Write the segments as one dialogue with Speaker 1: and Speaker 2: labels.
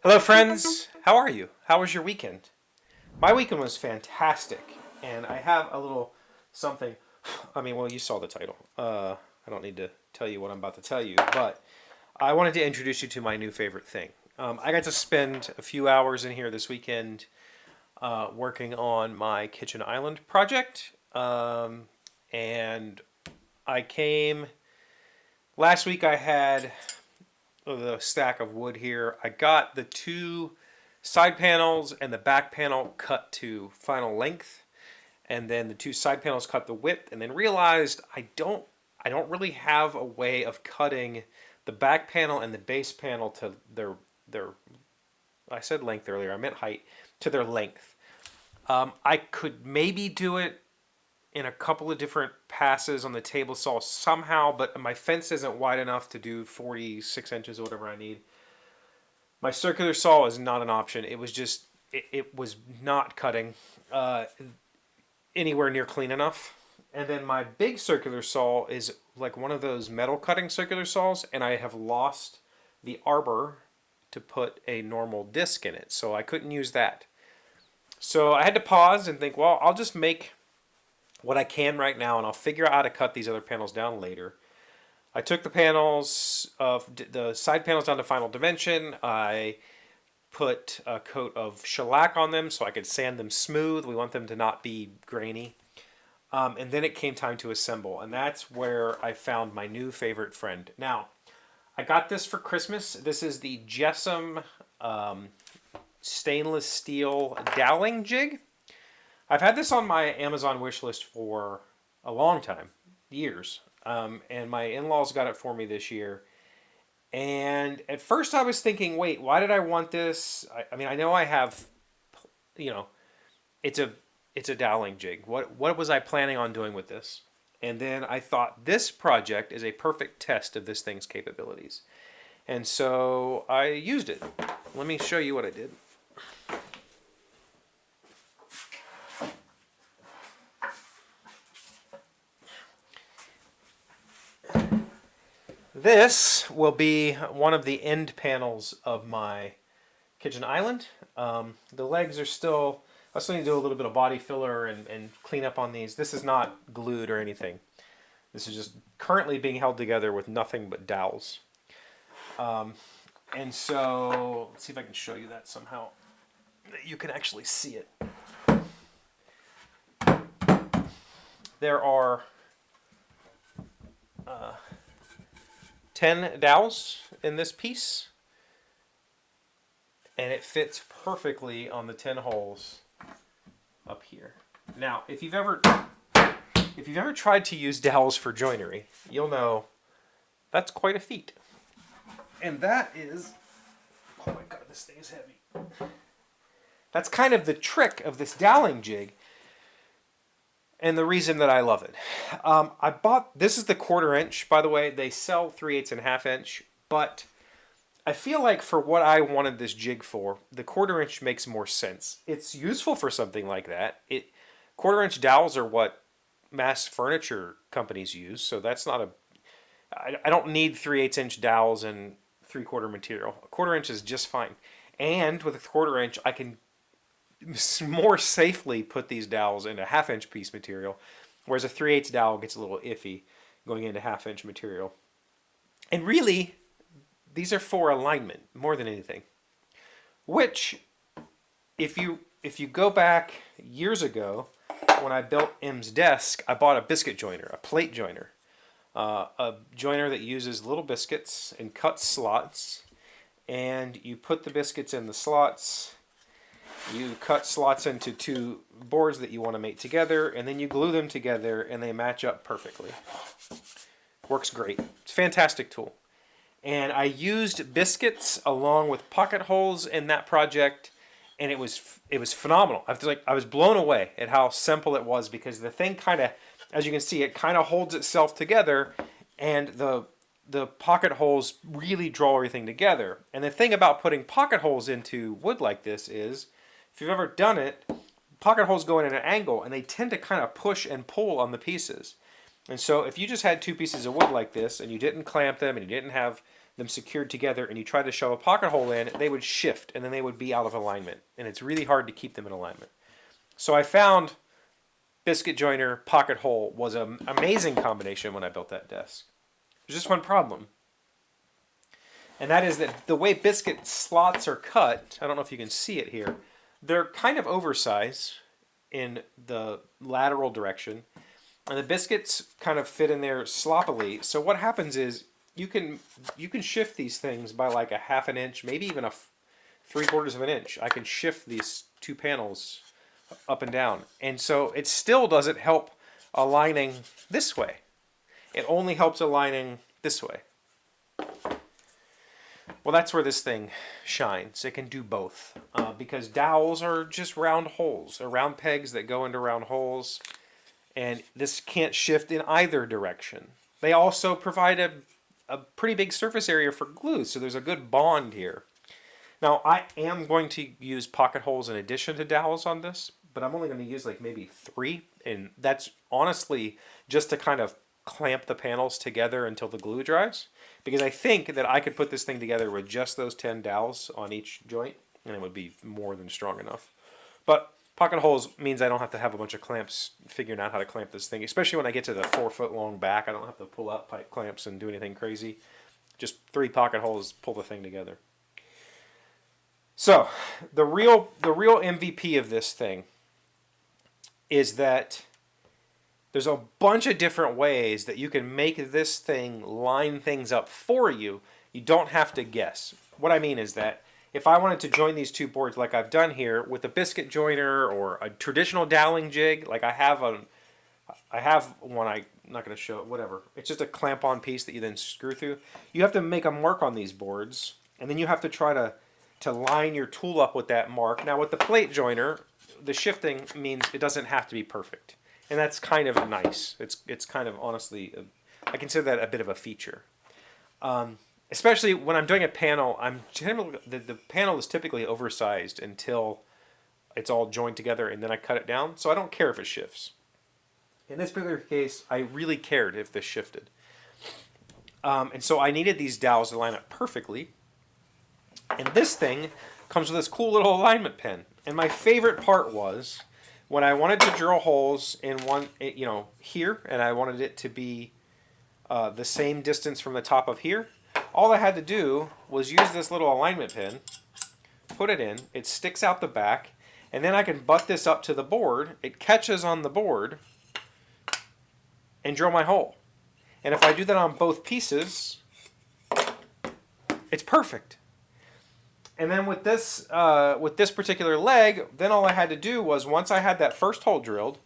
Speaker 1: Hello friends, how are you? How was your weekend? My weekend was fantastic, and I have a little something. Well, you saw the title. I don't need to tell you what I'm about to tell you, but I wanted to introduce you to my new favorite thing. I got to spend a few hours in here this weekend working on my kitchen island project, and I came last week. I had the stack of wood here. I got the two side panels and the back panel cut to final length, and then the two side panels cut the width, and then realized I don't really have a way of cutting the back panel and the base panel to their I said length earlier, I meant height, to their length. I could maybe do it in a couple of different passes on the table saw somehow, but my fence isn't wide enough to do 46 inches or whatever I need. My circular saw is not an option. It was just, it was not cutting anywhere near clean enough. And then my big circular saw is like one of those metal cutting circular saws, and I have lost the arbor to put a normal disc in it, so I couldn't use that. So I had to pause and think, well, I'll just make what I can right now, and I'll figure out how to cut these other panels down later. I took the panels of the side panels down to final dimension. I put a coat of shellac on them so I could sand them smooth. We want them to not be grainy. And then it came time to assemble, and that's where I found my new favorite friend. Now, I got this for Christmas. This is the JessEm stainless steel doweling jig. I've had this on my Amazon wish list for a long time, years, and my in-laws got it for me this year. And at first I was thinking, wait, why did I want this? I know I have, it's a doweling jig. What was I planning on doing with this? And then I thought this project is a perfect test of this thing's capabilities. And so I used it. Let me show you what I did. This will be one of the end panels of my kitchen island. The legs are still, I still need to do a little bit of body filler and clean up on these. This is not glued or anything. This is just currently being held together with nothing but dowels. And so, let's see if I can show you that somehow. You can actually see it. There are 10 dowels in this piece, and it fits perfectly on the 10 holes up here. Now, if you've ever tried to use dowels for joinery, you'll know that's quite a feat. And that is, oh my god, this thing is heavy. That's kind of the trick of this doweling jig, and the reason that I love it. I bought, this is the 1/4 inch, by the way. They sell 3/8 and 1/2 inch, but I feel like for what I wanted this jig for, the 1/4 inch makes more sense. It's useful for something like that. 1/4 inch dowels are what mass furniture companies use, so that's not a, I don't need 3/8 inch dowels and 3/4 material. 1/4 inch is just fine. And with a 1/4 inch, I can more safely put these dowels into 1/2 inch piece material, whereas a 3/8 dowel gets a little iffy going into 1/2 inch material. And really, these are for alignment more than anything. Which, if you go back years ago, when I built M's desk, I bought a biscuit joiner, a plate joiner, a joiner that uses little biscuits and cuts slots, and you put the biscuits in the slots. You cut slots into two boards that you want to mate together, and then you glue them together, and they match up perfectly. Works great. It's a fantastic tool. And I used biscuits along with pocket holes in that project, and it was phenomenal. I was blown away at how simple it was, because the thing kind of, as you can see, it kind of holds itself together, and the pocket holes really draw everything together. And the thing about putting pocket holes into wood like this is, if you've ever done it, pocket holes go in at an angle, and they tend to kind of push and pull on the pieces. And so if you just had two pieces of wood like this, and you didn't clamp them, and you didn't have them secured together, and you tried to shove a pocket hole in, they would shift, and then they would be out of alignment. And it's really hard to keep them in alignment. So I found biscuit joiner pocket hole was an amazing combination when I built that desk. There's just one problem. And that is that the way biscuit slots are cut, I don't know if you can see it here, they're kind of oversized in the lateral direction. And the biscuits kind of fit in there sloppily. So what happens is you can shift these things by like a half an inch, maybe even a 3/4 of an inch. I can shift these two panels up and down. And so it still doesn't help aligning this way. It only helps aligning this way. Well, that's where this thing shines. It can do both. Because dowels are just round holes. They're round pegs that go into round holes. And this can't shift in either direction. They also provide a pretty big surface area for glue, so there's a good bond here. Now, I am going to use pocket holes in addition to dowels on this, but I'm only going to use like maybe 3. And that's honestly just to kind of clamp the panels together until the glue dries. Because I think that I could put this thing together with just those 10 dowels on each joint, and it would be more than strong enough. But pocket holes means I don't have to have a bunch of clamps figuring out how to clamp this thing, especially when I get to the 4-foot long back. I don't have to pull out pipe clamps and do anything crazy. Just 3 pocket holes pull the thing together. So the real MVP of this thing is that there's a bunch of different ways that you can make this thing line things up for you. You don't have to guess. What I mean is that if I wanted to join these two boards like I've done here with a biscuit joiner or a traditional doweling jig, like I have one, I'm not going to show it, whatever. It's just a clamp-on piece that you then screw through. You have to make a mark on these boards, and then you have to try to line your tool up with that mark. Now with the plate joiner, the shifting means it doesn't have to be perfect. And that's kind of nice. It's kind of, honestly, I consider that a bit of a feature. Especially when I'm doing a panel, the panel is typically oversized until it's all joined together, and then I cut it down. So I don't care if it shifts. In this particular case, I really cared if this shifted. And so I needed these dowels to line up perfectly. And this thing comes with this cool little alignment pen. And my favorite part was when I wanted to drill holes in one, here, and I wanted it to be the same distance from the top of here, all I had to do was use this little alignment pin, put it in, it sticks out the back, and then I can butt this up to the board, it catches on the board, and drill my hole. And if I do that on both pieces, it's perfect. And then with this particular leg, then all I had to do was, once I had that first hole drilled,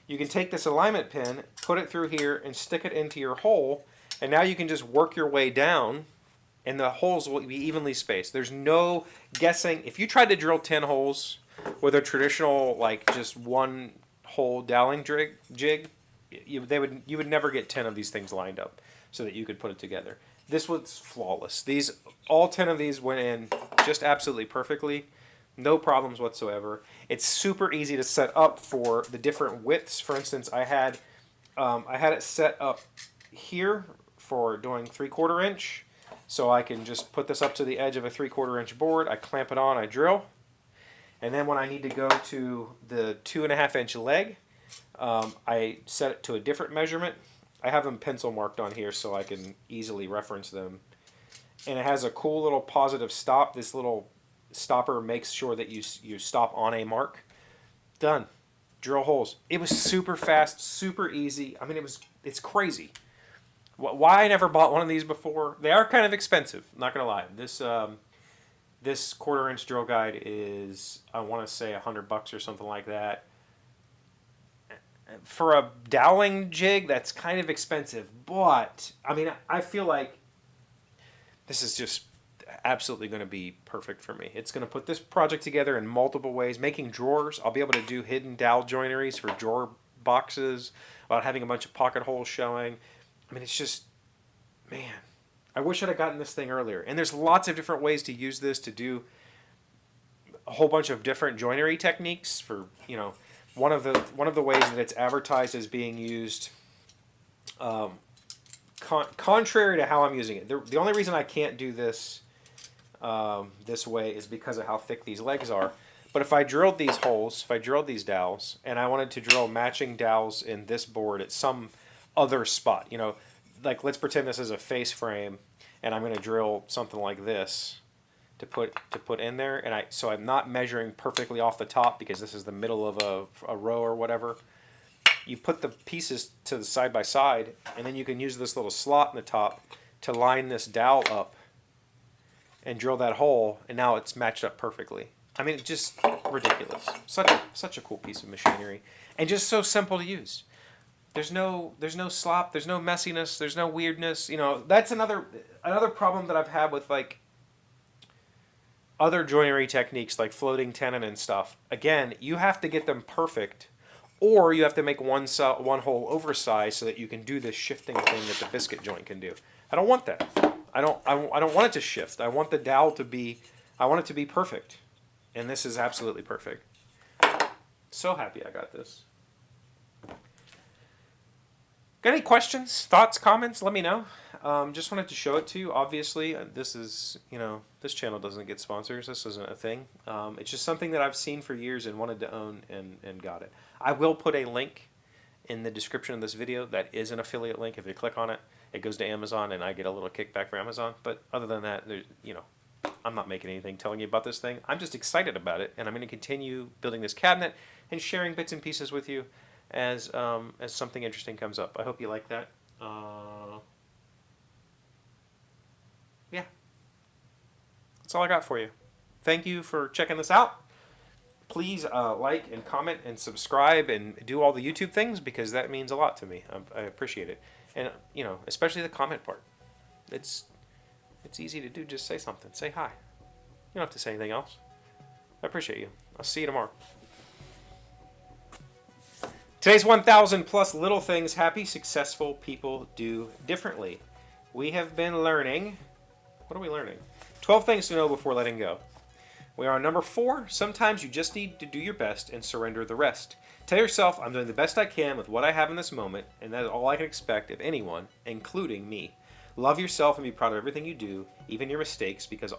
Speaker 1: you can take this alignment pin, put it through here, and stick it into your hole, and now you can just work your way down, and the holes will be evenly spaced. There's no guessing. If you tried to drill 10 holes with a traditional, like, just one hole doweling jig, you would never get 10 of these things lined up so that you could put it together. This was flawless. All 10 of these went in just absolutely perfectly. No problems whatsoever. It's super easy to set up for the different widths. For instance, I had it set up here for doing 3/4 inch. So I can just put this up to the edge of a 3/4 inch board. I clamp it on, I drill. And then when I need to go to the 2.5 inch leg, I set it to a different measurement. I have them pencil marked on here so I can easily reference them. And it has a cool little positive stop. This little stopper makes sure that you stop on a mark. Done. Drill holes. It was super fast, super easy. I mean, it's crazy. Why I never bought one of these before? They are kind of expensive. I'm not gonna lie. This 1/4 inch drill guide is, I want to say, $100 or something like that. For a doweling jig, that's kind of expensive. But I mean, I feel like this is just absolutely going to be perfect for me. It's going to put this project together in multiple ways. Making drawers, I'll be able to do hidden dowel joineries for drawer boxes without having a bunch of pocket holes showing. I mean, it's just, man, I wish I'd have gotten this thing earlier. And there's lots of different ways to use this to do a whole bunch of different joinery techniques for, you know, one of the ways that it's advertised as being used, contrary to how I'm using it. The only reason I can't do this this way is because of how thick these legs are. But if I drilled these holes, if I drilled these dowels, and I wanted to drill matching dowels in this board at some other spot, you know, like let's pretend this is a face frame, and I'm going to drill something like this to put in there, and so I'm not measuring perfectly off the top because this is the middle of a row or whatever. You put the pieces to the side by side, and then you can use this little slot in the top to line this dowel up and drill that hole, and now it's matched up perfectly. I mean, it's just ridiculous. Such a cool piece of machinery, and just so simple to use. There's no slop, there's no messiness, there's no weirdness. You know, that's another problem that I've had with like other joinery techniques like floating tenon and stuff. Again, you have to get them perfect, or you have to make one hole oversized so that you can do this shifting thing that the biscuit joint can do. I don't want that. I don't want it to shift. I want the dowel to be, I want it to be perfect. And this is absolutely perfect. So happy I got this. Got any questions, thoughts, comments? Let me know. Just wanted to show it to you. Obviously, this is, you know, this channel doesn't get sponsors. This isn't a thing. It's just something that I've seen for years and wanted to own and got it. I will put a link in the description of this video that is an affiliate link. If you click on it, it goes to Amazon and I get a little kickback for Amazon. But other than that, you know, I'm not making anything telling you about this thing. I'm just excited about it, and I'm going to continue building this cabinet and sharing bits and pieces with you as something interesting comes up. I hope you like that. Yeah. That's all I got for you. Thank you for checking this out. Please like and comment and subscribe and do all the YouTube things because that means a lot to me. I appreciate it. And, you know, especially the comment part. It's easy to do. Just say something. Say hi. You don't have to say anything else. I appreciate you. I'll see you tomorrow. Today's 1,000 plus little things happy, successful people do differently. We have been learning, what are we learning? 12 things to know before letting go. We are on number 4. Sometimes you just need to do your best and surrender the rest. Tell yourself, I'm doing the best I can with what I have in this moment, and that is all I can expect of anyone, including me. Love yourself and be proud of everything you do, even your mistakes, because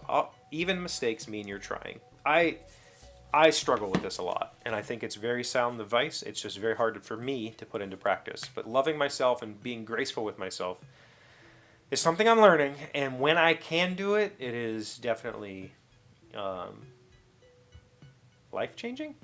Speaker 1: even mistakes mean you're trying. I struggle with this a lot, and I think it's very sound advice. It's just very hard for me to put into practice. But loving myself and being graceful with myself is something I'm learning, and when I can do it, it is definitely life-changing.